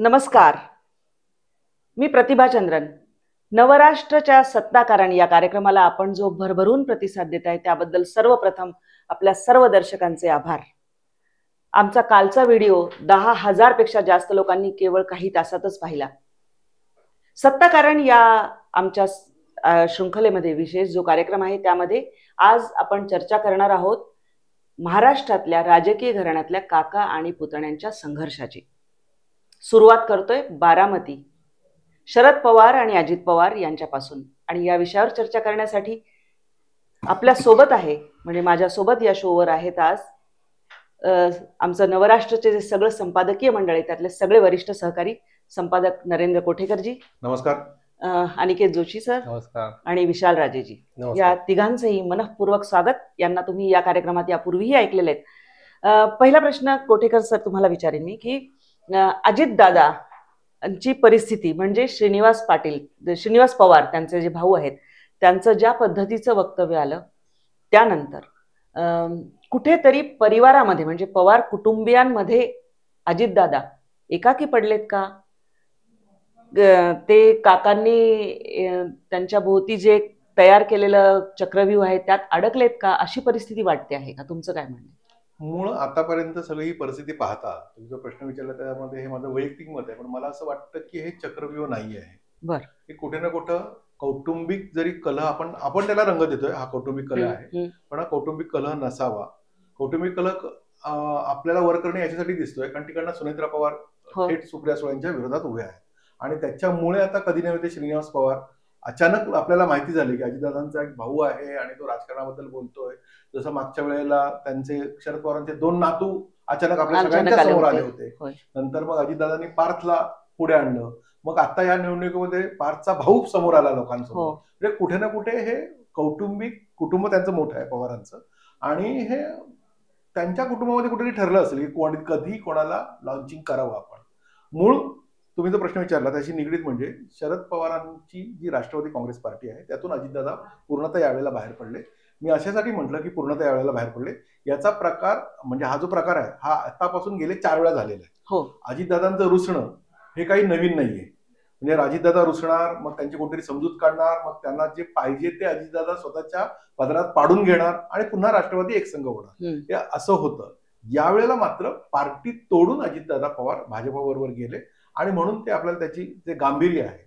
नमस्कार. मी प्रतिभा चंद्रन. नवराष्ट्रच्या सत्ताकारण या कार्यक्रमाला आपण जो भरभरून प्रतिसाद देत आहे त्याबद्दल सर्वप्रथम आपल्या सर्व दर्शकांचे आभार. आमचा कालचा व्हिडिओ 10,000 पेक्षा जास्त लोकांनी केवळ काही तासातच पाहिला. सत्ताकारण या आमच्या शृंखलेमध्ये विशेष जो कार्यक्रम आहे त्यामध्ये आज आपण चर्चा करणार आहोत महाराष्ट्रातल्या राजकीय घराण्यातल्या काका आणि पुतण्यांच्या संघर्षाची. सुरुवात करतोय बारामती, शरद पवार आणि अजित पवार यांच्यापासून. आणि या विषयावर चर्चा करण्यासाठी आपल्या सोबत आहे, म्हणजे माझ्या सोबत या शोवर आहेत आज आमचं नवराष्ट्रचे जे सगळं संपादकीय मंडळ आहे त्यातले सगळे वरिष्ठ सहकारी संपादक नरेंद्र कोठेकरजी नमस्कार, अनिकेत जोशी सर नमस्कार, आणि विशाल राजेजी. या तिघांचंही मनःपूर्वक स्वागत. यांना तुम्ही या कार्यक्रमात यापूर्वीही ऐकलेले आहेत. पहिला प्रश्न कोठेकर सर तुम्हाला विचारेन मी की अजितदादांची परिस्थिती म्हणजे श्रीनिवास पवार त्यांचे जे भाऊ आहेत त्यांचं ज्या पद्धतीचं वक्तव्य आलं त्यानंतर कुठेतरी परिवारामध्ये म्हणजे पवार कुटुंबियांमध्ये अजितदादा एकाकी पडलेत का? ते काकांनी त्यांच्या भोवती जे तयार केलेलं चक्रव्यूह आहे त्यात अडकलेत का? अशी परिस्थिती वाटते आहे का? तुमचं काय म्हणणं? मूळ आतापर्यंत सगळी ही परिस्थिती पाहता तुम्ही जो प्रश्न विचारला त्यामध्ये हे माझं वैयक्तिक मत आहे, पण मला असं वाटतं की हे चक्रव्यूह नाही आहे. बरं, हे कुठे ना कुठं कौटुंबिक जरी कलह आपण त्याला रंग देतोय, हा कौटुंबिक कलह आहे, पण हा कौटुंबिक कलह नसावा. कौटुंबिक कलह आपल्याला वर करणे याच्यासाठी दिसतोय कारण तिकडनं सुनेत्रा पवार थेट सुप्रिया सुळेंच्या विरोधात उभे आहेत आणि त्याच्यामुळे आता कधी नव्हे ते श्रीनिवास पवार अचानक आपल्याला माहिती झाली की अजितदादांचा एक भाऊ आहे आणि तो राजकारणाबद्दल बोलतोय. जसं मागच्या वेळेला त्यांचे शरद पवारांचे 2 नातू अचानक आपल्या सगळ्यांच्या समोर आले होते. नंतर मग अजितदादांनी पार्थला पुढे आणलं. मग आता या निवडणुकीमध्ये पार्थचा भाऊ समोर आला लोकांसमोर. म्हणजे कुठे ना कुठे हे कौटुंबिक कुटुंब त्यांचं मोठं आहे पवारांचं आणि हे त्यांच्या कुटुंबामध्ये कुठेतरी ठरलं असेल की कधी कोणाला लॉन्चिंग करावं. आपण मूळ तुम्ही जो प्रश्न विचारला त्याशी निगडीत म्हणजे शरद पवारांची जी राष्ट्रवादी काँग्रेस पार्टी आहे त्यातून अजितदादा पूर्णतः यावेळेला बाहेर पडले. मी अशासाठी म्हटलं की पूर्णतः यावेळेला बाहेर पडले. याचा प्रकार म्हणजे हा जो प्रकार आहे हा आतापासून गेले 4 वेळा झालेला आहे. अजितदादांचं रुसणं हे काही नवीन नाहीये. म्हणजे अजितदादा रुसणार, मग त्यांची कोणतरी समजूत काढणार, मग त्यांना जे पाहिजे ते अजितदादा स्वतःच्या पदरात पाडून घेणार आणि पुन्हा राष्ट्रवादी एकसंघ होणार. हे असं होतं. यावेळेला मात्र पार्टी तोडून अजितदादा पवार भाजपबरोबर गेले आणि म्हणून ते आपल्याला त्याची जे गांभीर्य आहे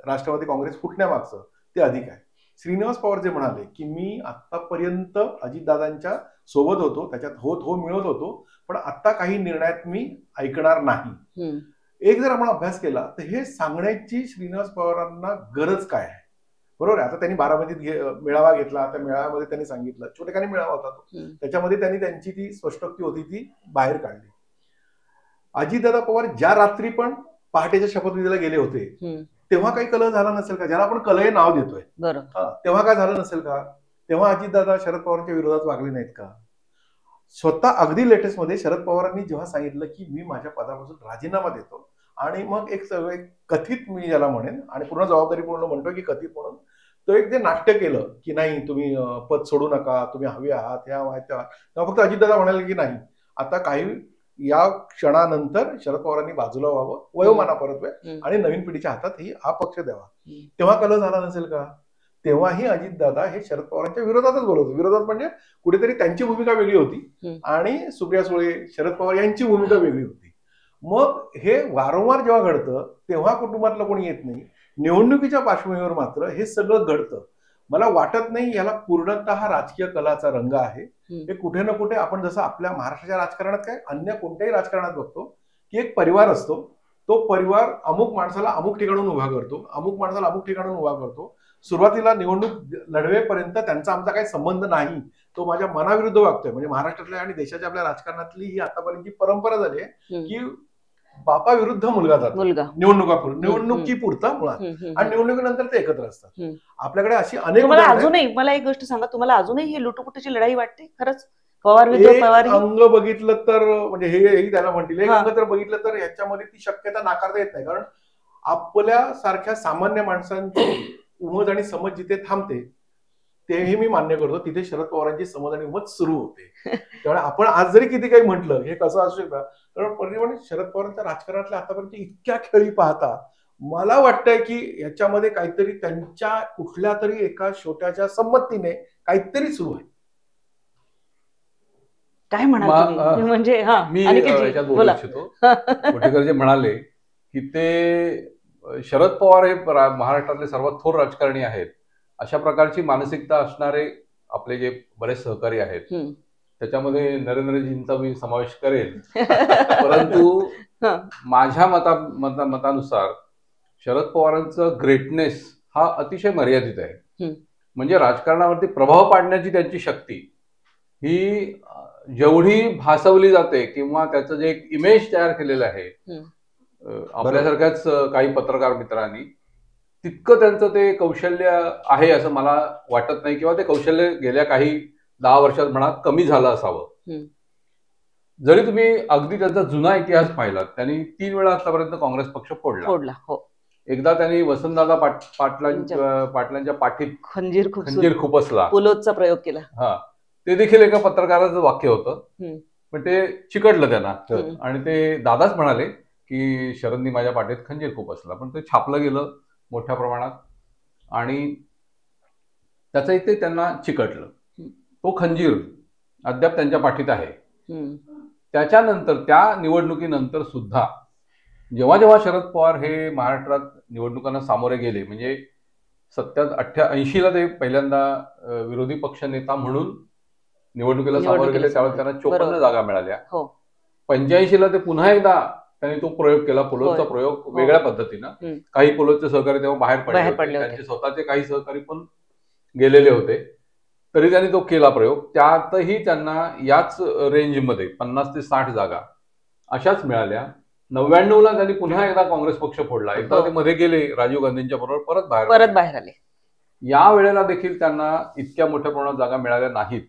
राष्ट्रवादी काँग्रेस फुटण्यामागचं ते अधिक आहे. श्रीनिवास पवार जे म्हणाले की मी आतापर्यंत अजितदादांच्या सोबत होतो, त्याच्यात हो मिळत होतो, पण आता काही निर्णयात मी ऐकणार नाही. एक जर आपण अभ्यास केला तर हे सांगण्याची श्रीनिवास पवारांना गरज काय आहे? बरोबर आहे. आता त्यांनी बारामतीत मेळावा घेतला, त्या मेळाव्यामध्ये त्यांनी सांगितलं, छोटेखानी मेळावा होता तो, त्याच्यामध्ये त्यांनी त्यांची ती स्पष्टोक्ती होती ती बाहेर काढली. अजितदादा पवार ज्या रात्री पण पहाटेच्या शपथविधीला गेले होते तेव्हा काही कलह झाला नसेल का? ज्याला आपण कलह हे नाव देतोय तेव्हा काय झालं नसेल का? तेव्हा अजितदादा शरद पवारांच्या विरोधात वागले नाहीत का? स्वतः अगदी लेटेस्ट मध्ये शरद पवारांनी जेव्हा सांगितलं की मी माझ्या पदापासून राजीनामा देतो आणि मग एक सगळे कथित मी याला म्हणेन आणि पूर्ण जबाबदारीपूर्ण म्हणतो की कथित म्हणून तो एक जे नाट्य केलं की नाही तुम्ही पद सोडू नका, तुम्ही हवे आहात, तेव्हा फक्त अजितदादा म्हणाले की नाही आता काही या क्षणानंतर शरद पवारांनी बाजूला व्हावं, वयोमाना परतवे आणि नवीन पिढीच्या हातात हा पक्ष द्यावा. तेव्हा कलह झाला नसेल का? तेव्हाही अजितदादा हे शरद पवारांच्या विरोधातच बोलत होते. विरोधात म्हणजे कुठेतरी त्यांची भूमिका वेगळी होती आणि सुप्रिया सुळे, शरद पवार यांची भूमिका वेगळी होती. मग हे वारंवार जेव्हा घडतं तेव्हा कुटुंबातलं कोणी येत नाही. निवडणुकीच्या पार्श्वभूमीवर मात्र हे सगळं घडतं. मला वाटत नाही याला पूर्णतः राजकीय कलाचा रंग आहे. हे कुठे ना कुठे आपण जसं आपल्या महाराष्ट्राच्या राजकारणात काय अन्य कोणत्याही राजकारणात बघतो की एक परिवार असतो, तो परिवार अमुक माणसाला अमुक ठिकाणून उभा करतो, अमुक माणसाला अमुक ठिकाणून उभा करतो. सुरुवातीला निवडणूक लढवेपर्यंत त्यांचा आमचा काही संबंध नाही, तो माझ्या मनाविरुद्ध वागतोय. म्हणजे महाराष्ट्रातल्या आणि देशाच्या आपल्या राजकारणातली ही आतापर्यंतची परंपरा झाली आहे की बापा विरुद्ध मुलगा जातो निवडणुकीपुरता मुळात आणि निवडणुकीनंतर ते एकत्र असतात. आपल्याकडे अशी अनेक अजूनही मला एक गोष्ट सांगा, तुम्हाला अजूनही ही लुटुपुटीची लढाई वाटते खरंच? पवार विरुद्ध पवार अंग बघितलं तर म्हणजे हेही त्याला म्हणतील एक अंग तर बघितलं तर ह्याच्यामध्ये ती शक्यता नाकारता येत नाही. कारण आपल्या सारख्या सामान्य माणसांची उमज आणि समज जिथे थांबते तेही मी मान्य करतो, तिथे शरद पवारांची समज आणि मत सुरू होते. त्यामुळे आपण आज जरी किती काही म्हटलं हे कसं असू शकतं, तर परिणामी शरद पवारांच्या राजकारणातल्या आतापर्यंत इतक्या खेळी पाहता मला वाटतंय की याच्यामध्ये काहीतरी त्यांच्या कुठल्या तरी एका छोट्याच्या संमतीने काहीतरी सुरू आहे. काय म्हणाल म्हणजे मी याच्यात बोलू इच्छितो. कोटेकर जे म्हणाले की ते शरद पवार हे महाराष्ट्रातले सर्वात थोर राजकारणी आहेत, अशा प्रकारची मानसिकता असणारे आपले जे बरेच सहकारी आहेत, त्याच्यामध्ये नरेंद्रजींचा मी समावेश करेल. परंतु माझ्या मतानुसार शरद पवारांचं ग्रेटनेस हा अतिशय मर्यादित आहे. म्हणजे राजकारणावरती प्रभाव पाडण्याची त्यांची शक्ती ही जेवढी भासवली जाते किंवा त्याचं जे एक इमेज तयार केलेलं आहे आपल्यासारख्याच काही पत्रकार मित्रांनी, तितकं त्यांचं ते कौशल्य आहे असं मला वाटत नाही, किंवा ते कौशल्य गेल्या काही 10 वर्षात म्हणा कमी झालं असावं. जरी तुम्ही अगदी त्यांचा जुना इतिहास पाहिलात, त्यांनी 3 वेळा आतापर्यंत काँग्रेस पक्ष फोडला. एकदा त्यांनी वसंतदादा पाटलांच्या पाठीत खंजीर खुपसला, पुलोदचा प्रयोग केला. हा, ते देखील एका पत्रकाराचं वाक्य होतं, पण ते चिकटलं त्यांना आणि ते दादाच म्हणाले की शरदनी माझ्या पाठीत खंजीर खुपसला, पण ते छापलं गेलं मोठ्या प्रमाणात आणि त्याचं इथे त्यांना चिकटलं. तो खंजीर अद्याप त्यांच्या पाठीत आहे. त्याच्यानंतर त्या निवडणुकीनंतर सुद्धा जेव्हा जेव्हा शरद पवार हे महाराष्ट्रात निवडणुकांना सामोरे गेले, म्हणजे 87-88ला ते पहिल्यांदा विरोधी पक्षनेता म्हणून निवडणुकीला सामोरे गेले, त्यावेळेस त्यांना 54 जागा मिळाल्या. 85ला ते पुन्हा एकदा त्यांनी तो प्रयोग केला, पुलोदचा प्रयोग, वेगळ्या पद्धतीनं. काही पुलोदचे सहकारी तेव्हा बाहेर पडले, त्यांचे स्वतःचे काही सहकारी पण गेलेले होते, तरी त्यांनी तो केला प्रयोग. त्यातही त्यांना याच रेंजमध्ये 50 ते 60 जागा अशाच मिळाल्या. 99ला त्यांनी पुन्हा एकदा काँग्रेस पक्ष फोडला, एकदा ते मध्ये गेले राजीव गांधींच्या बरोबर, परत बाहेर आले. या वेळेला देखील त्यांना इतक्या मोठ्या प्रमाणात जागा मिळाल्या नाहीत.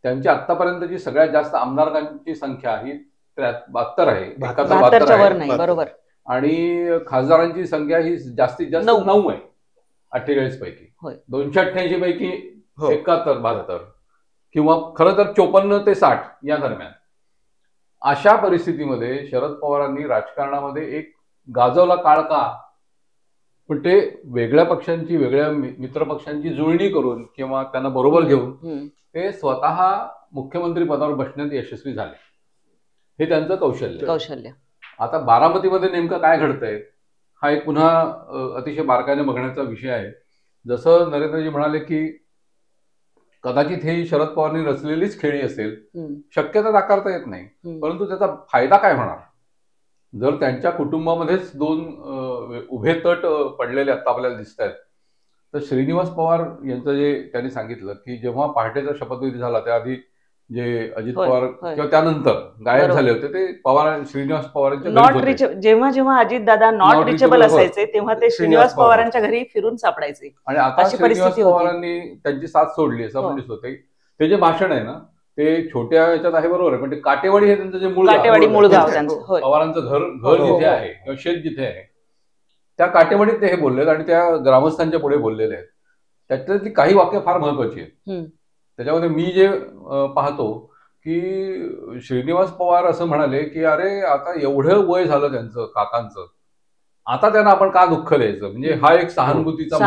त्यांची आतापर्यंतची सगळ्यात जास्त आमदारांची संख्या ही 72 आहे, 72 बरोबर, आणि खासदारांची संख्या ही जास्तीत जास्त 9 आहे 48 पैकी. 288 पैकी 71-72 किंवा खरं तर 54 ते 60 या दरम्यान. अशा परिस्थितीमध्ये शरद पवारांनी राजकारणामध्ये एक गाजवला काळ का, पण ते वेगळ्या पक्षांची, वेगळ्या मित्र पक्षांची जुळणी करून किंवा त्यांना बरोबर घेऊन ते स्वतः मुख्यमंत्री पदावर बसण्यात यशस्वी झाले. हे त्यांचं कौशल्य. आता बारामतीमध्ये नेमकं काय घडतंय हा एक पुन्हा अतिशय बारकाईने बघण्याचा विषय आहे. जसं नरेंद्रजी म्हणाले की कदाचित ही शरद पवारांनी रचलेलीच खेळी असेल, शक्यता नाकारता येत नाही, परंतु त्याचा फायदा काय होणार जर त्यांच्या कुटुंबामध्येच 2 उभे तट पडलेले आता आपल्याला दिसत आहेत. तर श्रीनिवास पवार यांचं जे त्यांनी सांगितलं की जेव्हा पहाटेचा शपथविधी झाला त्याआधी जे अजित पवार किंवा त्यानंतर गायब झाले होते ते पवार, श्रीनिवास पवारांच्या जेव्हा जेव्हा अजित दादा नॉट रिचेबल असायचे तेव्हा ते श्रीनिवास पवारांच्या घरी फिरून सापडायचे. आणि आता श्रीनिवास पवारांनी त्यांची साथ सोडली असं आपण दिसत होते. ते जे भाषण आहे ना ते छोट्या याच्यात आहे बरोबर आहे, पण ते काटेवाडी हे त्यांचं जे मूळ गाव पवारांचं घर जिथे आहे किंवा शेत जिथे आहे त्या काटेवाडीत ते हे बोललेत आणि त्या ग्रामस्थांच्या पुढे बोललेले आहेत. त्यातली काही वाक्य फार महत्वाची आहेत. त्याच्यामध्ये मी जे पाहतो की श्रीनिवास पवार असं म्हणाले की अरे आता एवढं वय झालं त्यांचं काकांचं, आता त्यांना आपण का दुःख द्यायचं, म्हणजे हा एक सहानुभूतीचा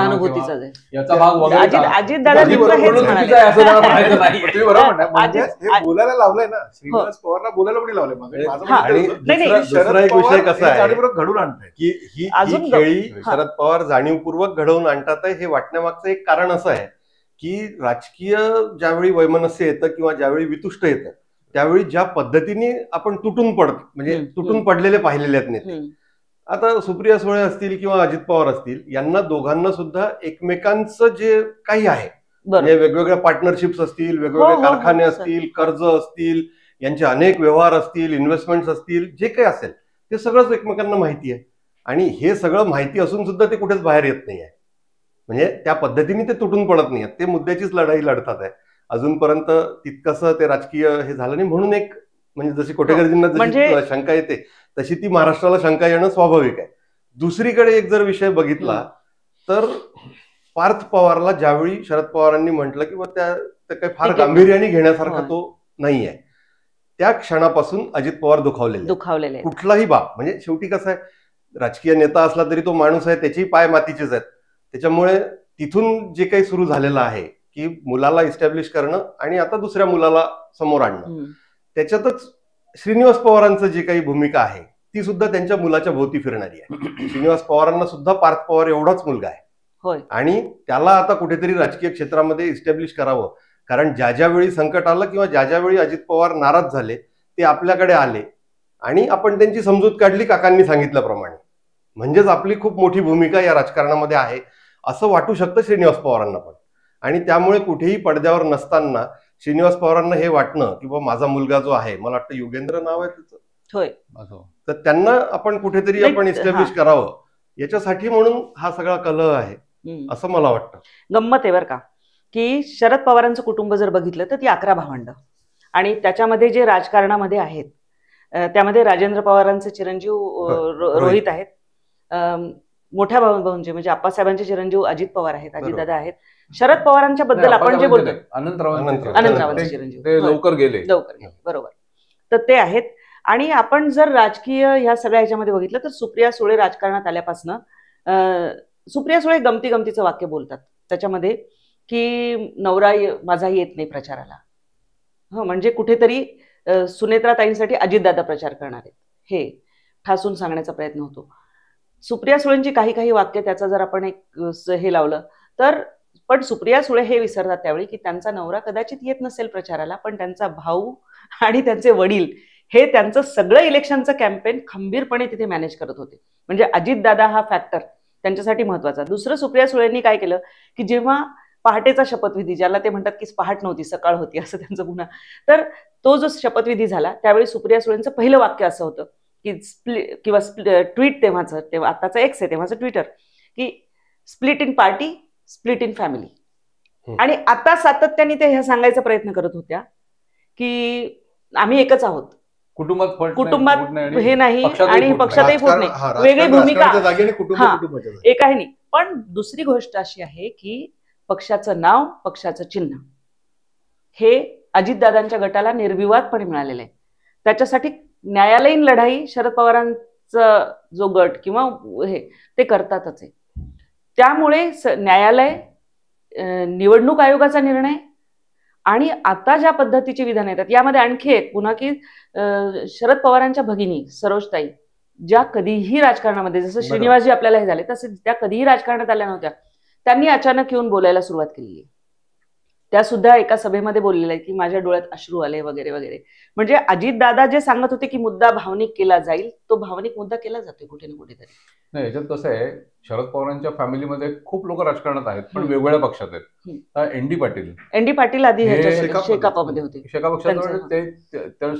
याचा भाग वगैरे बोलायला लावलंय ना श्रीनिवास पवारला, बोलायला पण लावलंय. दुसरा एक विषय कसा आहे घडून आणतंय की ही खेळी शरद पवार जाणीवपूर्वक घडवून आणतात. हे वाटण्यामागचं एक कारण असं आहे की राजकीय ज्यावेळी वैमनस्य येतं किंवा ज्यावेळी वितुष्ट येतं त्यावेळी ज्या पद्धतीने आपण तुटून पडतो, म्हणजे तुटून पडलेले पाहिलेले आहेत नेते. आता सुप्रिया सुळे असतील किंवा अजित पवार असतील, यांना दोघांना सुद्धा एकमेकांचं जे काही आहे म्हणजे वेगवेगळ्या पार्टनरशिप्स असतील, वेगवेगळे कारखाने असतील, कर्ज असतील, यांचे अनेक व्यवहार असतील, इन्व्हेस्टमेंट्स असतील, जे काही असेल ते सगळंच एकमेकांना माहिती आहे. आणि हे सगळं माहिती असून सुद्धा ते कुठेच बाहेर येत नाही आहे, म्हणजे त्या पद्धतीने ते तुटून पडत नाही आहेत. ते मुद्द्याचीच लढाई लढतात आहे. अजूनपर्यंत तितकंसं ते राजकीय हे झालं नाही, म्हणून एक म्हणजे जशी कोटेकरजींना जशी शंका येते तशी ती महाराष्ट्राला शंका येणं स्वाभाविक आहे. दुसरीकडे एक जर विषय बघितला तर पार्थ पवारला ज्यावेळी शरद पवारांनी म्हटलं की त्या काही फार ठीक आहे. गांभीर्याने घेण्यासारखा होय. तो नाहीये, त्या क्षणापासून अजित पवार दुखावलेले आहेत. कुठलाही बाब म्हणजे शेवटी कसं आहे, राजकीय नेता असला तरी तो माणूस आहे, त्याची पाय मातीचेच आहेत. त्याच्यामुळे तिथून जे काही सुरू झालेलं आहे की मुलाला इस्टॅब्लिश करणं आणि आता दुसऱ्या मुलाला समोर आणणं, त्याच्यातच श्रीनिवास पवारांचं जे काही भूमिका आहे ती सुद्धा त्यांच्या मुलाच्या भोवती फिरणारी आहे. श्रीनिवास पवारांना सुद्धा पार्थ पवार एवढाच मुलगा आहे होय. आणि त्याला आता कुठेतरी राजकीय क्षेत्रामध्ये इस्टॅब्लिश करावं, कारण ज्या वेळी संकट आलं किंवा ज्या वेळी अजित पवार नाराज झाले ते आपल्याकडे आले आणि आपण त्यांची समजूत काढली काकांनी सांगितल्याप्रमाणे. म्हणजेच आपली खूप मोठी भूमिका या राजकारणामध्ये आहे असं वाटू शकतं श्रीनिवास पवारांना पण. आणि त्यामुळे कुठेही पडद्यावर नसताना श्रीनिवास पवारांना हे वाटणं की बाबा माझा मुलगा जो आहे, मला वाटतं युगेंद्र नाव आहे त्याचं, होय, तर त्यांना आपण कुठेतरी आपण इस्टॅब्लिश करावं याच्यासाठी म्हणून हा सगळा कलह आहे असं मला वाटतं. गंमत आहे बरं का की शरद पवारांचं कुटुंब जर बघितलं तर ती 11 भावंड आणि त्याच्यामध्ये जे राजकारणामध्ये आहेत त्यामध्ये राजेंद्र पवारांचे चिरंजीव रोहित आहेत, मोठ्या भाऊंचे म्हणजे आप्पासाहेबांचे चिरंजीव अजित पवार आहेत, अजितदादा आहेत. शरद पवारांच्या बद्दल आपण जे बोलतो अनंतरावांचे चिरंजीव लवकर गेले, बरोबर, तर ते आहेत. आणि आपण जर राजकीय ह्या सगळ्या ह्याच्यामध्ये बघितलं तर सुप्रिया सुळे राजकारणात आल्यापासनं सुप्रिया सुळे गमतीचं वाक्य बोलतात त्याच्यामध्ये की नवरा माझा येत नाही प्रचाराला. म्हणजे कुठेतरी सुनेत्राताईंसाठी अजितदादा प्रचार करणार आहेत हे ठासून सांगण्याचा प्रयत्न होतो. सुप्रिया सुळेंची काही वाक्य त्याचा जर आपण एक हे लावलं तर, पण सुप्रिया सुळे हे विसरतात त्यावेळी की त्यांचा नवरा कदाचित येत नसेल प्रचाराला, पण त्यांचा भाऊ आणि त्यांचे वडील हे त्यांचं सगळं इलेक्शनचं कॅम्पेन खंबीरपणे तिथे मॅनेज करत होते. म्हणजे अजितदादा हा फॅक्टर त्यांच्यासाठी महत्वाचा. दुसरं, सुप्रिया सुळेंनी काय केलं की जेव्हा पहाटेचा शपथविधी, ज्याला ते म्हणतात की पहाट नव्हती सकाळ होती असं त्यांचं पुन्हा, तर तो जो शपथविधी झाला त्यावेळी सुप्रिया सुळेंचं पहिलं वाक्य असं होतं की ट्विट तेव्हा आताचं एक्स आहे तेव्हाचं ट्विटर, की split in party split in family. आणि आता सातत्याने ते हे सांगायचा प्रयत्न करत होत्या की आम्ही एकच आहोत, कुटुंबात हे नाही आणि पक्षातही फूट नाही, वेगळी भूमिका एक आहे नाही. पण दुसरी गोष्ट अशी आहे की पक्षाचं नाव, पक्षाचं चिन्ह हे अजितदादांच्या गटाला निर्विवादपणे मिळालेलं आहे. त्याच्यासाठी न्यायालयीन लढाई शरद पवारांचा जो गट किंवा हे ते करतातच आहे. त्यामुळे न्यायालय, निवडणूक आयोगाचा निर्णय आणि आता ज्या पद्धतीची विधान येतात यामध्ये आणखी एक पुन्हा की शरद पवारांच्या भगिनी सरोजताई ज्या कधीही राजकारणामध्ये, जसं श्रीनिवासजी आपल्याला हे झाले तसे त्या कधीही राजकारणात आल्या नव्हत्या, त्यांनी अचानक येऊन बोलायला सुरुवात केली आहे. त्या सुद्धा एका सभेमध्ये बोललेल्या आहेत की माझ्या डोळ्यात अश्रू आले वगैरे वगैरे. म्हणजे अजितदादा जे सांगत होते की मुद्दा भावनिक केला जाईल, तो भावनिक मुद्दा केला जातोय कुठे ना कुठेतरी. नाही, याच्यात कसं आहे, शरद पवारांच्या फॅमिलीमध्ये खूप लोक राजकारणात आहेत पण वेगवेगळ्या पक्षात आहेत. एन डी पाटील आधी शेकापामध्ये होते, शेका पक्षात.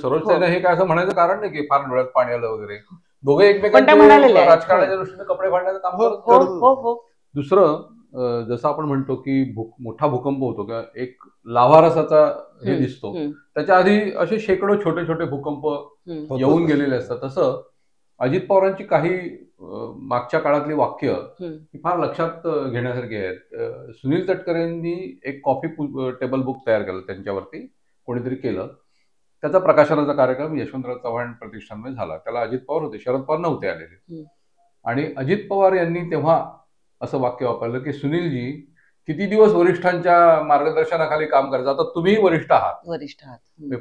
सरोज हे काय असं म्हणायचं कारण नाही की फार डोळ्यात पाणी आलं वगैरे. दोघे एकमेकांच्या राजकारणाच्या दृष्टीने कपडे फाडण्याचं काम करतात. दुसरं, जसं आपण म्हणतो की मोठा भूकंप होतो किंवा एक लाव्हारसाचा हे दिसतो, त्याच्या आधी असे शेकडो छोटे छोटे भूकंप येऊन गेलेले असतात. तसं अजित पवारांची काही मागच्या काळातली वाक्य फार लक्षात घेण्यासारखी आहेत. सुनील तटकरेंनी एक कॉफी टेबल बुक तयार केलं, त्यांच्यावरती कोणीतरी केलं. त्याचा प्रकाशनाचा कार्यक्रम यशवंतराव चव्हाण प्रतिष्ठानमध्ये झाला. त्याला अजित पवार होते, शरद पवार नव्हते आलेले. आणि अजित पवार यांनी तेव्हा असं वाक्य वापरलं की सुनीलजी किती दिवस वरिष्ठांच्या मार्गदर्शनाखाली काम करायचं, आता तुम्ही वरिष्ठ आहात.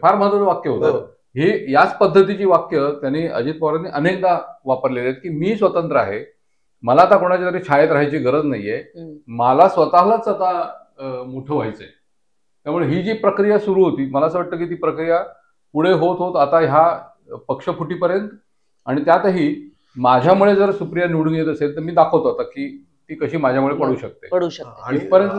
फार महत्वाचं वाक्य होतं हे. याच पद्धतीची वाक्य त्यांनी अजित पवारांनी अनेकदा वापरलेले आहेत की मी स्वतंत्र आहे, मला आता कोणाच्या तरी छायेत राहायची गरज नाहीये, मला स्वतःलाच आता मोठं व्हायचंय. त्यामुळे ही जी प्रक्रिया सुरू होती, मला असं वाटतं की ती प्रक्रिया पुढे होत आता ह्या पक्षफुटीपर्यंत, आणि त्यातही माझ्यामुळे जर सुप्रिया निवडून येत असेल तर मी दाखवतो आता की ती कशी माझ्यामुळे पडू शकते. आणि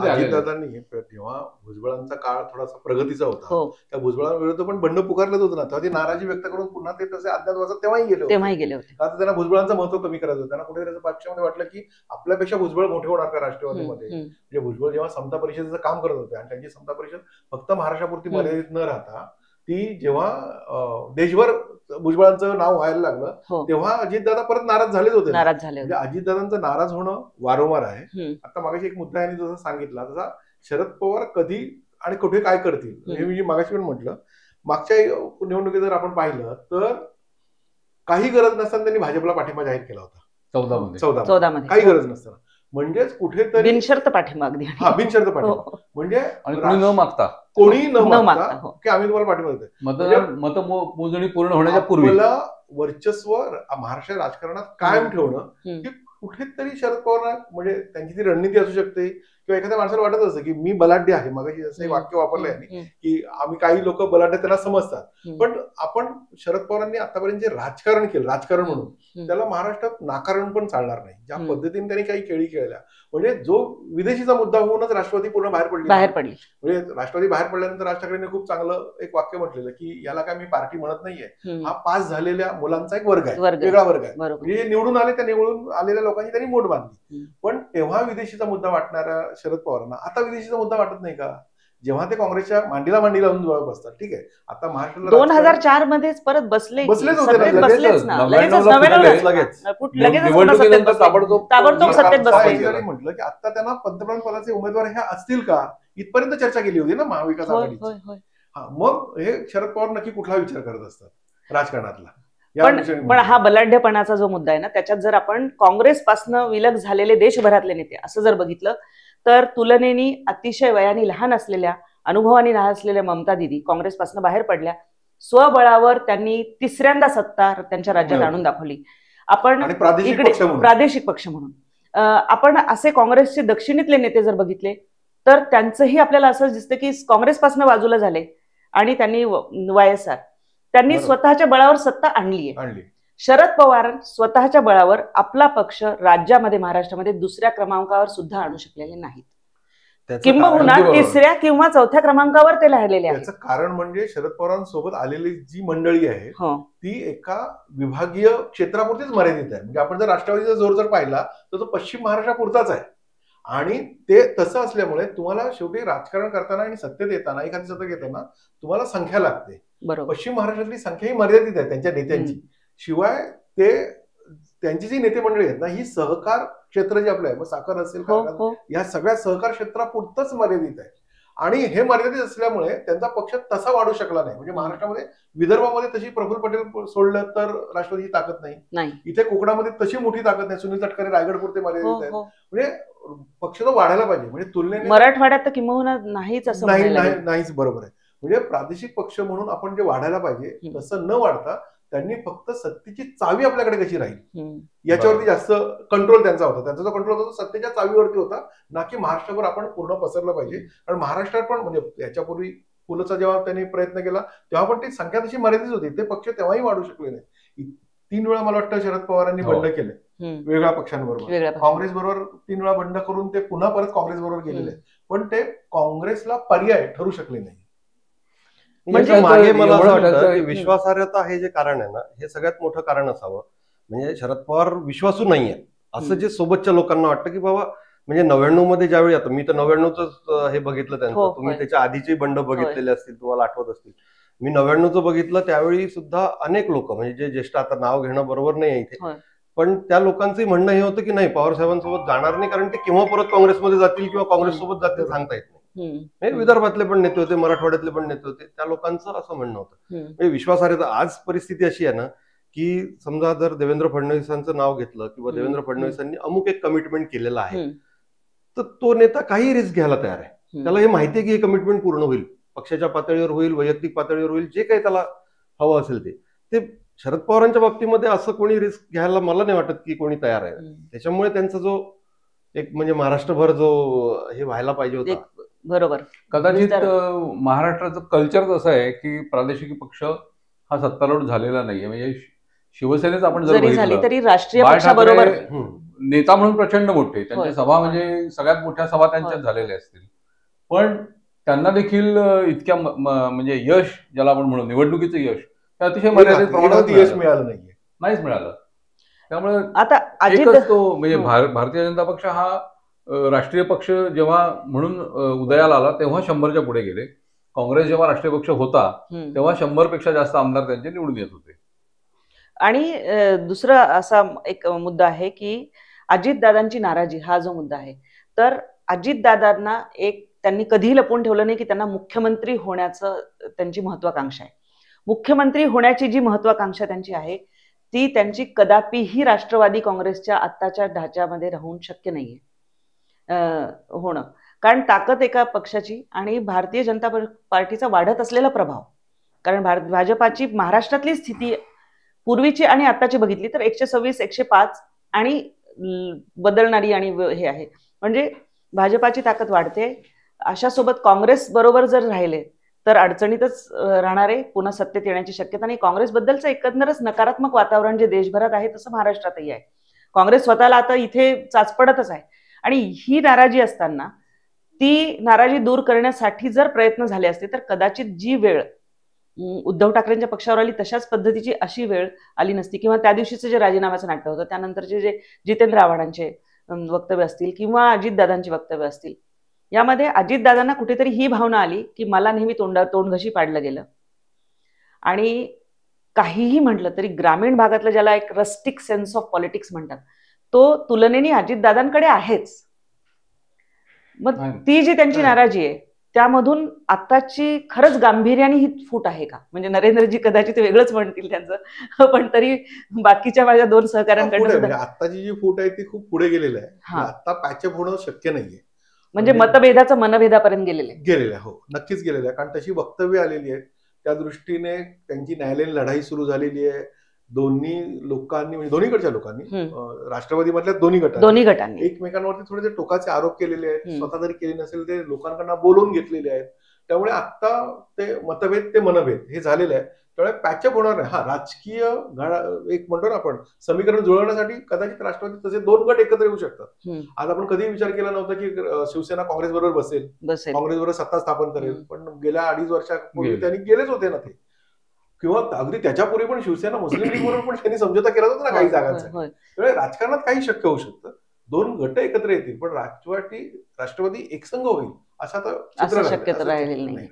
अजितदादांनी जेव्हा भुजबळांचा काळ थोडासा प्रगतीचा होता, त्या भुजबळांविरुद्ध पण बंड पुकारलंच होतं ना, तेव्हा ती नाराजी व्यक्त करून पुन्हा ते तसे अज्ञातवासात तेव्हाही गेले होते. आता त्यांना भुजबळांचं महत्व कमी करायचं होतं. त्यांना कुठेतरी पक्षामध्ये वाटलं की आपल्यापेक्षा भुजबळ मोठे होणार का राष्ट्रवादीमध्ये. म्हणजे भुजबळ जेव्हा समता परिषदेचं काम करत होते आणि त्यांची समता परिषद फक्त महाराष्ट्रापुरती मर्यादित न राहता ती जेव्हा देशभर भुजबळांचं नाव व्हायला लागलं तेव्हा अजितदादा परत नाराज झालेच होते. म्हणजे अजितदादांचं नाराज होणं वारंवार आहे. आता मागाशी एक मुद्दा यांनी जसं सांगितला तसा शरद पवार कधी आणि कुठे काय करतील हे मी मागाशी पण म्हटलं. मागच्या निवडणुकीत जर आपण पाहिलं तर काही गरज नसताना त्यांनी भाजपला पाठिंबा जाहीर केला होता 14 मध्ये काही गरज नसताना. म्हणजेच कुठेतरी बिनशर्त पाठिंबा अगदी बिनशर्त पाठिंबा म्हणजे कोणी न मागता की आम्ही तुम्हाला पाठिंबा देतोय. मतमोजणी पूर्ण होण्याच्या पूर्वी वर्चस्व महाराष्ट्र राजकारणात कायम ठेवणं की कुठेतरी शरद पवार म्हणजे त्यांची ती रणनीती असू शकते किंवा एखाद्या माणसाला वाटत असतं की मी बलाढ्य आहे. मग जसं वाक्य वापरलं यांनी की आम्ही काही लोक बलाढ्य त्यांना समजतात. पण आपण शरद पवारांनी आतापर्यंत जे राजकारण केलं राजकारण म्हणून त्याला महाराष्ट्रात नाकारण पण चालणार नाही. ज्या पद्धतीने त्यांनी काही खेळी खेळल्या म्हणजे जो विदेशीचा मुद्दा होऊनच राष्ट्रवादी पूर्ण बाहेर पडली. म्हणजे राष्ट्रवादी बाहेर पडल्यानंतर राज ठाकरेंनी खूप चांगलं एक वाक्य म्हटलेलं की याला काय मी पार्टी म्हणत नाहीये, हा पास झालेल्या मुलांचा एक वर्ग आहे, वेगळा वर्ग आहे. म्हणजे निवडून आले त्या निवडून आलेल्या लोकांनी त्यांनी मोठ बांधली. पण तेव्हा विदेशीचा मुद्दा वाटणाऱ्या शरद पवारांना आता विदेशीचा मुद्दा वाटत नाही का? जेव्हा ते काँग्रेसच्या मांडीला लावून बसतात. ठीक आहे, आता महाराष्ट्राला 2004 मध्येच परत बसलेच होते ताबडतोब सत्तेत बसले. म्हटलं की आता त्यांना पंतप्रधान पदाचे उमेदवार हे असतील का इथपर्यंत चर्चा केली होती ना महाविकास आघाडीची. मग हे शरद पवार नक्की कुठला विचार करत असतात राजकारणातला. पण हा बलाढ्यपणाचा जो मुद्दा आहे ना त्याच्यात जर आपण काँग्रेसपासनं विलग झालेले देशभरातले नेते असं जर बघितलं तर तुलनेने अतिशय वयाने लहान असलेल्या अनुभवाने लहान असलेल्या ममता दिदी काँग्रेसपासून बाहेर पडल्या. स्वबळावर त्यांनी तिसऱ्यांदा सत्ता त्यांच्या राज्यात आणून दाखवली. आपण प्रादेशिक पक्ष म्हणून आपण असे काँग्रेसचे दक्षिणेतले नेते जर बघितले तर त्यांचंही आपल्याला असं दिसतं की काँग्रेसपासून बाजूला झाले आणि त्यांनी YSR त्यांनी स्वतःच्या बळावर सत्ता आणली. शरद पवार स्वतःच्या बळावर आपला पक्ष राज्यामध्ये महाराष्ट्रामध्ये दुसऱ्या क्रमांकावर सुद्धा आणू शकलेले नाहीत. किंबहुना तिसऱ्या किंवा चौथ्या क्रमांकावर ते राहिलेले आहेत. त्याचं कारण म्हणजे शरद पवारांसोबत आलेली जी मंडळी आहे ती एका विभागीय क्षेत्रापुरतीच मर्यादित आहे. म्हणजे आपण जर राष्ट्रवादीचा जोर जर पाहिला तर तो पश्चिम महाराष्ट्रापुरताच आहे. आणि ते तसं असल्यामुळे तुम्हाला शेवटी राजकारण करताना आणि सत्तेत येताना एखादी सत्ता घेताना तुम्हाला संख्या लागते. पश्चिम महाराष्ट्रातली संख्या ही मर्यादित आहे त्यांच्या नेत्यांची. शिवाय ते त्यांची जी नेते मंडळी आहेत ना ही सहकार क्षेत्र जे आपलं आहे मग साखर असेल या सगळ्या सहकार क्षेत्रापुरतच मर्यादित आहे. आणि हे मर्यादित असल्यामुळे त्यांचा पक्ष तसा वाढू शकला नाही. म्हणजे महाराष्ट्रामध्ये विदर्भामध्ये तशी प्रफुल्ल पटेल सोडलं तर राष्ट्रवादीची ताकद नाही. इथे कोकणामध्ये तशी मोठी ताकद नाही. सुनील तटकरे रायगडपुरते मर्यादित आहेत. म्हणजे पक्ष तो वाढायला पाहिजे. म्हणजे तुलनेने मराठवाड्यात तर किंबहुना नाहीच असं नाहीच बरोबर आहे. म्हणजे प्रादेशिक पक्ष म्हणून आपण जे वाढायला पाहिजे तसं न वाढता त्यांनी फक्त सत्तेची चावी आपल्याकडे कशी राहील याच्यावरती जास्त कंट्रोल त्यांचा होता. त्यांचा जो कंट्रोल होता तो सत्तेच्या चावीवरती होता ना की महाराष्ट्रावर आपण पूर्ण पसरलं पाहिजे. कारण महाराष्ट्रात पण म्हणजे याच्यापूर्वी पुलचा जेव्हा त्यांनी प्रयत्न केला तेव्हा पण ती संख्या तशी मर्यादित होती. ते पक्ष तेव्हाही वाढू शकले नाही. 3 वेळा मला वाटतं शरद पवारांनी बंड केले वेगळ्या पक्षांबरोबर. काँग्रेस बरोबर 3 वेळा बंड करून ते पुन्हा परत काँग्रेस बरोबर गेलेले पण ते काँग्रेसला पर्याय ठरू शकले नाही. म्हणजे मागे मला असं वाटतं की विश्वासार्हता हे जे कारण आहे ना हे सगळ्यात मोठं कारण असावं. म्हणजे शरद पवार विश्वासू नाहीये असं जे सोबतच्या लोकांना वाटतं की बाबा म्हणजे 99 मध्ये ज्यावेळी आता मी तर 99च हे बघितलं त्यांचं. तुम्ही त्याच्या आधीचे बंड बघितलेले असतील तुम्हाला आठवत असतील. मी 99चं बघितलं त्यावेळी सुद्धा अनेक लोक म्हणजे जे ज्येष्ठ आता नाव घेणं बरोबर नाही इथे पण त्या लोकांचंही म्हणणं हे होतं की नाही पवार साहेबांसोबत जाणार नाही कारण ते केव्हा परत काँग्रेसमध्ये जातील किंवा काँग्रेस सोबत जातील सांगता येत नाही. विदर्भातले पण नेते होते मराठवाड्यातले पण नेते होते त्या लोकांचं असं म्हणणं होतं. म्हणजे विश्वासार्हता आज परिस्थिती अशी आहे ना की समजा जर देवेंद्र फडणवीसांचं नाव घेतलं किंवा देवेंद्र फडणवीसांनी अमुक एक कमिटमेंट केलेलं आहे तर तो नेता काही रिस्क घ्यायला तयार आहे. त्याला हे माहिती आहे की हे कमिटमेंट पूर्ण होईल पक्षाच्या पातळीवर होईल वैयक्तिक पातळीवर होईल जे काही त्याला हवं असेल ते शरद पवारांच्या बाबतीमध्ये असं कोणी रिस्क घ्यायला मला नाही वाटत की कोणी तयार आहे. त्याच्यामुळे त्यांचा जो एक म्हणजे महाराष्ट्रभर जो हे व्हायला पाहिजे होता बरोबर कदाचित महाराष्ट्राचं कल्चर असं आहे की प्रादेशिक पक्ष हा सत्तारूढ झालेला नाहीये. म्हणजे शिवसेनेच आपण जर झाली तरी राष्ट्रीय पक्षाबरोबर नेता म्हणून प्रचंड मोठे त्यांच्या सभा म्हणजे सगळ्यात मोठ्या सभा त्यांच्यात झालेल्या असतील पण त्यांना देखील इतक्या म्हणजे यश ज्याला आपण म्हणू निवडणुकीचं यश ते अतिशय मर्यादित प्रमाणात यश मिळालं नाहीच मिळालं. त्यामुळे आता एकच तो म्हणजे भारतीय जनता पक्ष हा राष्ट्रीय पक्ष जेव्हा म्हणून उदयाला आला तेव्हा 100च्या पुढे गेले काँग्रेस जेव्हा राष्ट्रीय पक्ष होता तेव्हा 100 पेक्षा जास्त आमदार त्यांचे निवडून येत होते. आणि दुसरा असा एक मुद्दा आहे की अजितदादांची नाराजी हा जो मुद्दा आहे, तर अजितदादांना त्यांनी कधीही लपवून ठेवलं नाही की त्यांना मुख्यमंत्री होण्याचं त्यांची महत्वाकांक्षा आहे. मुख्यमंत्री होण्याची जी महत्वाकांक्षा त्यांची आहे ती त्यांची कदापिही राष्ट्रवादी काँग्रेसच्या आत्ताच्या ढाच्यामध्ये राहून शक्य नाहीये होणं. कारण ताकद एका पक्षाची आणि भारतीय जनता पार्टीचा वाढत असलेला प्रभाव, कारण भाजपाची महाराष्ट्रातली स्थिती पूर्वीची आणि आत्ताची बघितली तर 126, 105 आणि बदलणारी आणि हे आहे, म्हणजे भाजपाची ताकद वाढते. अशा सोबत काँग्रेस बरोबर जर राहिले तर अडचणीतच राहणारे, पुन्हा सत्तेत येण्याची शक्यता नाही. काँग्रेसबद्दलचं एकंदरच नकारात्मक वातावरण जे देशभरात आहे तसं महाराष्ट्रातही आहे. काँग्रेस स्वतःला आता इथे चाचपडतच आहे आणि ही नाराजी असताना ती नाराजी दूर करण्यासाठी जर प्रयत्न झाले असते तर कदाचित जी वेळ उद्धव ठाकरेंच्या पक्षावर आली तशाच पद्धतीची अशी वेळ आली नसती, किंवा त्या दिवशीचं जे राजीनाम्याचं नाट्य होतं त्यानंतरचे जे जितेंद्र आव्हाडांचे वक्तव्य असतील किंवा अजितदादांची वक्तव्य असतील, यामध्ये अजितदादांना कुठेतरी ही भावना आली की मला नेहमी तोंडघशी पाडलं गेलं. आणि काहीही म्हटलं तरी ग्रामीण भागातलं ज्याला एक रस्टिक सेन्स ऑफ पॉलिटिक्स म्हणतात तो तुलनेने अजितदादांकडे आहेच. मग ती जी त्यांची नाराजी आहे त्यामधून आत्ताची खरंच गांभीर्याने ही फूट आहे का? म्हणजे नरेंद्रजी कदाचित वेगळंच म्हणतील त्यांचं, पण तरी बाकीच्या माझ्या 2 सहकाऱ्यांकडे आत्ताची जी फूट आहे ती खूप पुढे गेलेली आहे. आता पॅचअप होणं शक्य नाहीये, म्हणजे मतभेदाचं मनभेदापर्यंत गेलेलं आहे. हो, नक्कीच गेलेलं आहे. कारण तशी वक्तव्य आलेली आहेत. त्या दृष्टीने त्यांची न्यायालयीन लढाई सुरू झालेली आहे. दोन्ही लोकांनी, म्हणजे दोन्हीकडच्या लोकांनी, राष्ट्रवादी मधल्या दोन्ही गटांनी एकमेकांवरती थोडे टोकाचे आरोप केलेले आहेत. स्वतः जरी केले नसेल ते लोकांकडून बोलवून घेतलेले आहेत. त्यामुळे आता ते मतभेद ते मनभेद हे झालेलं आहे. त्यामुळे पॅचअप होणार नाही. राजकीय एक म्हणतो ना आपण समीकरण जुळवण्यासाठी कदाचित राष्ट्रवादी तसे 2 गट एकत्र येऊ शकतात. आज आपण कधी विचार केला नव्हता की शिवसेना काँग्रेस बरोबर बसेल, काँग्रेस बरोबर सत्ता स्थापन करेल, पण गेल्या 2.5 वर्षापूर्वी त्यांनी गेलेच होते ना ते. किंवा अगदी त्याच्यापूर्वी पण शिवसेना मुस्लिम लीग बरोबर पण त्यांनी समझोता केला होता ना काही जागांचा. त्यामुळे राजकारणात काही शक्य होऊ शकतं. 2 गट एकत्र येतील पण राष्ट्रवादी एकसंघ होईल असं शक्यता राहिलेली नाही.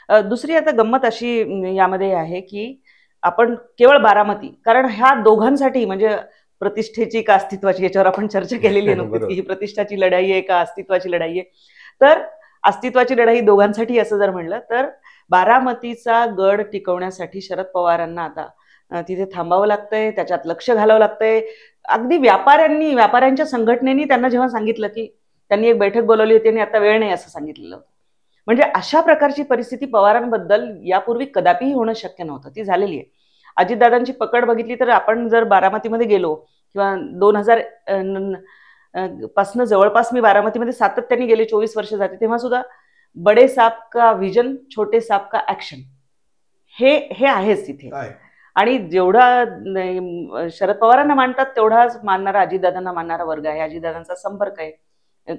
दुसरी आता गंमत अशी यामध्ये आहे की आपण केवळ बारामती, कारण ह्या दोघांसाठी म्हणजे प्रतिष्ठेची का अस्तित्वाची, याच्यावर आपण चर्चा केलेली आहे की ही प्रतिष्ठाची लढाई आहे का अस्तित्वाची लढाई आहे. तर अस्तित्वाची लढाई दोघांसाठी असं जर म्हणलं तर बारामतीचा गड टिकवण्यासाठी शरद पवारांना आता तिथे थांबावं लागतंय, त्याच्यात लक्ष घालावं लागतंय. अगदी व्यापाऱ्यांच्या संघटनेनी त्यांना जेव्हा सांगितलं की त्यांनी एक बैठक बोलवली होती आणि आता वेळ नाही असं सांगितलेलं होतं. म्हणजे अशा प्रकारची परिस्थिती पवारांबद्दल यापूर्वी कदापिही होणं शक्य नव्हतं, ती झालेली आहे. अजितदादांची पकड बघितली तर आपण जर बारामतीमध्ये गेलो किंवा 2000 पासनं जवळपास मी बारामतीमध्ये सातत्याने गेले 24 वर्ष जाते, तेव्हा सुद्धा बडे साहब का विजन छोटे साहब का ऍक्शन हे आहेच तिथे. आणि जेवढा शरद पवारांना मानतात तेवढाच मानणारा अजितदादांना मानणारा वर्ग आहे. अजितदादांचा संपर्क आहे,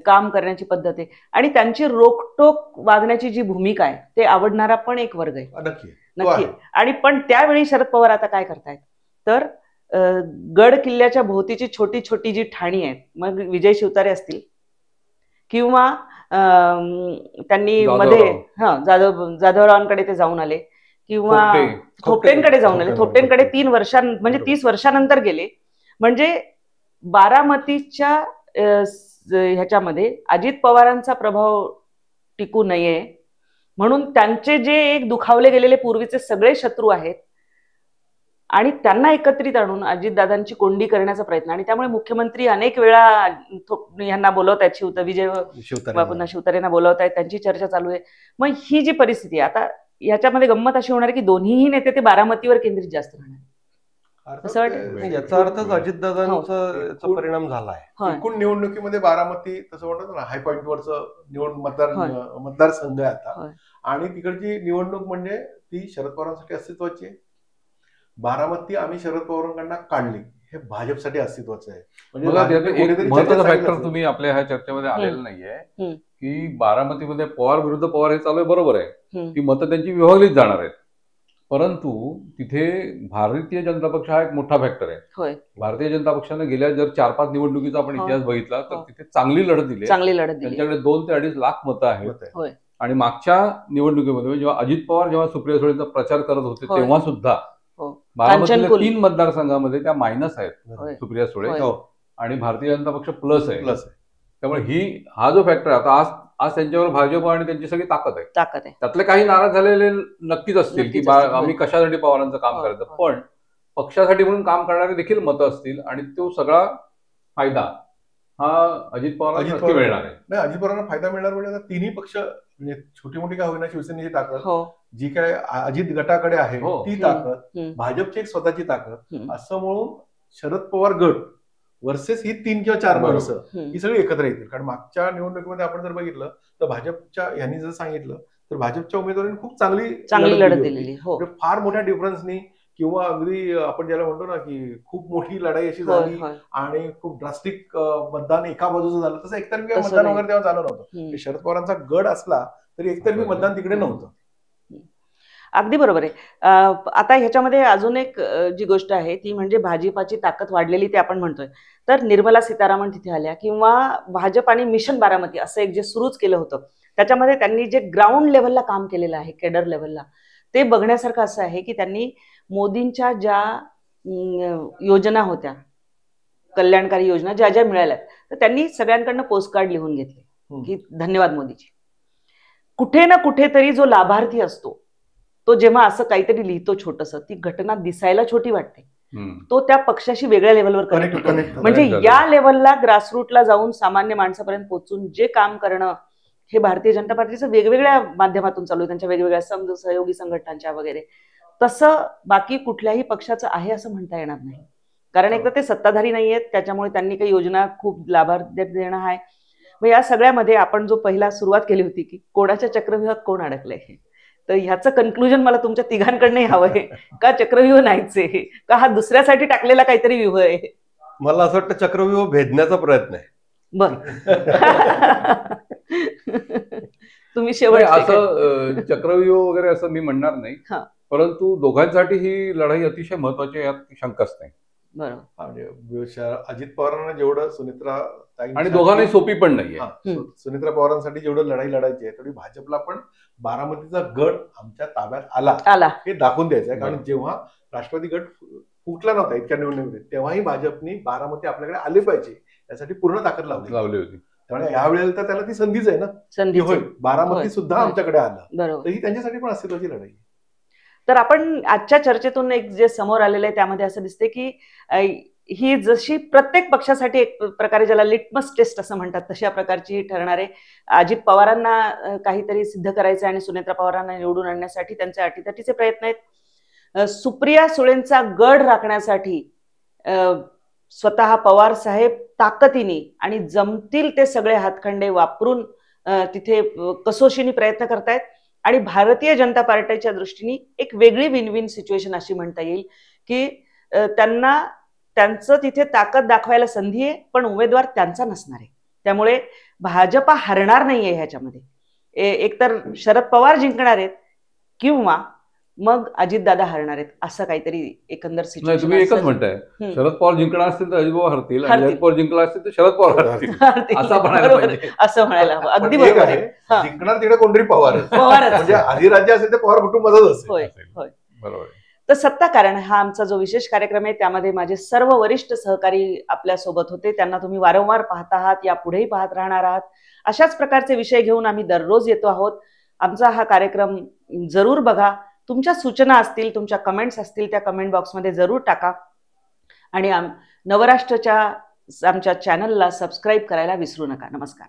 काम करण्याची पद्धत आहे आणि त्यांची रोखटोक वागण्याची जी भूमिका आहे ते आवडणारा पण एक वर्ग आहे नक्की. आणि पण त्यावेळी शरद पवार आता काय करतायत तर गड किल्ल्याच्या भोवतीची छोटी छोटी जी ठाणी आहेत, मग विजय शिवतारे असतील किंवा त्यांनी मध्ये जाधवरावांकडे ते जाऊन आले किंवा थोपटेंकडे जाऊन आले. थोपटेंकडे 30 वर्षानंतर गेले. म्हणजे बारामतीच्या ह्याच्यामध्ये अजित पवारांचा प्रभाव टिकू नये म्हणून त्यांचे जे एक दुखावले गेलेले पूर्वीचे सगळे शत्रू आहेत आणि त्यांना एकत्रित आणून अजितदादांची कोंडी करण्याचा प्रयत्न. आणि त्यामुळे मुख्यमंत्री अनेक वेळा यांना बोलवत आहेत, विजय शिवतारेंना बोलवत आहेत, त्यांची चर्चा चालू आहे. मग ही जी परिस्थिती आहे आता याच्यामध्ये गंमत अशी होणार की दोन्हीही नेते ते बारामतीवर केंद्रित जास्त राहणार असं वाटतं. याचा अर्थच अजितदादांचा परिणाम झाला आहे. एकूण निवडणुकीमध्ये बारामती तसं म्हणतात ना हाय पॉईंटवरचं मतदारसंघ आहे आता. आणि तिकडची निवडणूक म्हणजे ती शरद पवारांसाठी अस्तित्वाची आहे. बारामती आम्ही शरद पवारांकडनं काढली, हे भाजपसाठी अस्तित्वाचं आहे. म्हणजे महत्वाचा फॅक्टर तुम्ही आपल्या ह्या चर्चेमध्ये आलेला नाहीये की बारामतीमध्ये पवार विरुद्ध पवार हे चालू आहे, बरोबर आहे की मतं त्यांची विभागलीच जाणार आहेत. परंतु तिथे भारतीय जनता पक्ष हा एक मोठा फॅक्टर आहे. भारतीय जनता पक्षाने गेल्या जर 4-5 निवडणुकीचा आपण इतिहास बघितला तर तिथे चांगली लढत दिली. त्यांच्याकडे 2 ते 2.5 लाख मतं आहेत आणि मागच्या निवडणुकीमध्ये जेव्हा अजित पवार जेव्हा सुप्रिया सुळेंचा प्रचार करत होते होय. तेव्हा सुद्धा हो. बारामतीच्या कांचनकुल. 3 मतदारसंघामध्ये त्या मायनस आहेत, होय. सुप्रिया सुळे होय. हो, आणि भारतीय जनता पक्ष प्लस आहे. प्लस आहे. त्यामुळे हा जो फॅक्टर आहे, आता आज त्यांच्यावर भाजप आणि त्यांची सगळी ताकद आहे. त्यातले काही नाराज झालेले नक्कीच असतील की आम्ही कशासाठी पवारांचं काम करायचं, पण पक्षासाठी म्हणून काम करणारे देखील मतं असतील आणि तो सगळा फायदा हा अजित पवारांना नक्की मिळणार आहे. नाही, अजित पवारांना फायदा मिळणार म्हणजे आता तिन्ही पक्ष म्हणजे छोटी मोठी का होईना शिवसेनेची ताकद जी काय अजित गटाकडे आहे ती ताकद, भाजपची एक स्वतःची ताकद, असं म्हणून शरद पवार गट वर्सेस ही 3 किंवा 4 माणसं ही सगळी एकत्र येतील. कारण मागच्या निवडणुकीमध्ये आपण जर बघितलं तर भाजपच्या यांनी जर सांगितलं तर भाजपच्या उमेदवारांनी खूप चांगली लढत दिलेली, फार मोठ्या डिफरन्सनी किंवा अगदी आपण ज्याला म्हणतो ना की खूप मोठी लढाई अशी झाली आणि खूप ड्रास्टिक मतदान एका बाजूचं झालं, तसं एकतर्फी मतदान वगैरे तेव्हा झालं नव्हतं. शरद पवारांचा गड असला तरी एकतर्फी मतदान तिकडे नव्हतं. अगदी बरोबर आहे. आता ह्याच्यामध्ये अजून एक जी गोष्ट आहे ती म्हणजे भाजपाची ताकद वाढलेली ते आपण म्हणतोय तर निर्मला सीतारामन तिथे आल्या किंवा भाजप आणि मिशन बारामती असं एक जे सुरूच केलं होतं त्याच्यामध्ये त्यांनी जे ग्राउंड लेव्हलला काम केलेलं आहे, केडर लेव्हलला, ते बघण्यासारखं असं आहे की त्यांनी मोदींच्या ज्या योजना होत्या, कल्याणकारी योजना ज्या ज्या मिळाल्यात, तर त्यांनी सगळ्यांकडनं पोस्टकार्ड लिहून घेतले की धन्यवाद मोदीजी. कुठे ना कुठेतरी जो लाभार्थी असतो तो जेव्हा असं काहीतरी लिहितो छोटंसं, ती घटना दिसायला छोटी वाटते, तो त्या पक्षाशी वेगळ्या लेव्हलवर कनेक्ट, म्हणजे या लेव्हलला ग्रासरूटला जाऊन सामान्य माणसापर्यंत पोहोचून जे काम करणं हे भारतीय जनता पार्टीचं वेगवेगळ्या माध्यमातून चालू आहे, त्यांच्या वेगवेगळ्या सहयोगी संघटनांच्या वगैरे. तसं बाकी कुठल्याही पक्षाचं आहे असं म्हणता येणार नाही, कारण एक तर ते सत्ताधारी नाही आहेत, त्याच्यामुळे त्यांनी काही योजना खूप लाभार्थी देणं आहे. मग या सगळ्यामध्ये आपण जो पहिला सुरुवात केली होती की कोणाच्या चक्रव्यूहात कोण अडकलंय, तर ह्याचं कन्क्लुजन मला तुमच्या तिघांकडनंही हवंय. का चक्रव्यूह नाहीच आहे, का हा दुसऱ्यासाठी टाकलेला काहीतरी व्यूह आहे? मला असं वाटतं चक्रव्यूह भेदण्याचा प्रयत्न आहे. बर तुम्ही शेवट असं चक्रव्यूह वगैरे असं मी म्हणणार नाही, परंतु दोघांसाठी ही लढाई अतिशय महत्वाची, यात शंकाच नाही. बरोबर. अजित पवारांना जेवढं सुनेत्रा आणि दोघांनाही सोपी पण नाहीये. सुनेत्रा पवारांसाठी जेवढं लढाई लढायची आहे तेवढी भाजपला पण बारामतीचा गड आमच्या ताब्यात आला हे दाखवून द्यायचं आहे. कारण जेव्हा राष्ट्रवादी गट फुटला नव्हता इतक्या निवडणुकीमध्ये, तेव्हाही भाजपनी बारामती आपल्याकडे आले पाहिजे यासाठी पूर्ण ताकद लावली होती. त्यामुळे यावेळेला तर त्याला ती संधीच आहे ना, संधी होईल, बारामती सुद्धा आमच्याकडे आलं, तर ही त्यांच्यासाठी पण अस्तित्वाची लढाई. तर आपण आजच्या चर्चेतून एक जे समोर आलेलं आहे त्यामध्ये असं दिसते की ही जशी प्रत्येक पक्षासाठी एक प्रकारे ज्याला लिटमस टेस्ट असं म्हणतात तशा प्रकारची ठरणारे, अजित पवारांना काहीतरी सिद्ध करायचं आणि सुनेत्रा पवारांना निवडून आणण्यासाठी त्यांचे अटीतटीचे प्रयत्न आहेत. सुप्रिया सुळेंचा गड राखण्यासाठी स्वतः पवार साहेब ताकदीने आणि जमतील ते सगळे हातखंडे वापरून तिथे कसोशीने प्रयत्न करतायत. आणि भारतीय जनता पार्टीच्या दृष्टीने एक वेगळी विन विन सिच्युएशन अशी म्हणता येईल की त्यांचं तिथे ताकद दाखवायला संधी आहे, पण उमेदवार त्यांचा नसणार आहे. त्यामुळे भाजपा हरणार नाहीये ह्याच्यामध्ये. एकतर शरद पवार जिंकणार आहेत किंवा मग अजितदादा हरणार आहेत, असं काहीतरी एकंदर सिच्युएशन. तुम्ही एकच म्हणताय, शरद पवार जिंकणार असतील तर अजित पवार हरतील, अजित पवार जिंकला असतील तर शरद पवार हरतील, असं म्हणायला हवं. अगदी बरोबर आहे. जिंकणार तिकडे कोणतरी पवार म्हणजे अधिराज्य असेल तर पवार कुटुंबाचाच असेल. बरोबर. तर सत्ता कारण हा आमचा जो विशेष कार्यक्रम आहे त्यामध्ये माझे सर्व वरिष्ठ सहकारी आपल्या सोबत होते. त्यांना तुम्ही वारंवार पाहत आहात, यापुढेही पाहत राहणार आहात. अशाच प्रकारचे विषय घेऊन आम्ही दररोज येतो आहोत. आमचा हा कार्यक्रम जरूर बघा. तुमच्या सूचना असतील, तुमच्या कमेंट्स असतील, त्या कमेंट बॉक्समध्ये जरूर टाका आणि नवराष्ट्रच्या आमच्या चॅनलला सबस्क्राईब करायला विसरू नका. नमस्कार.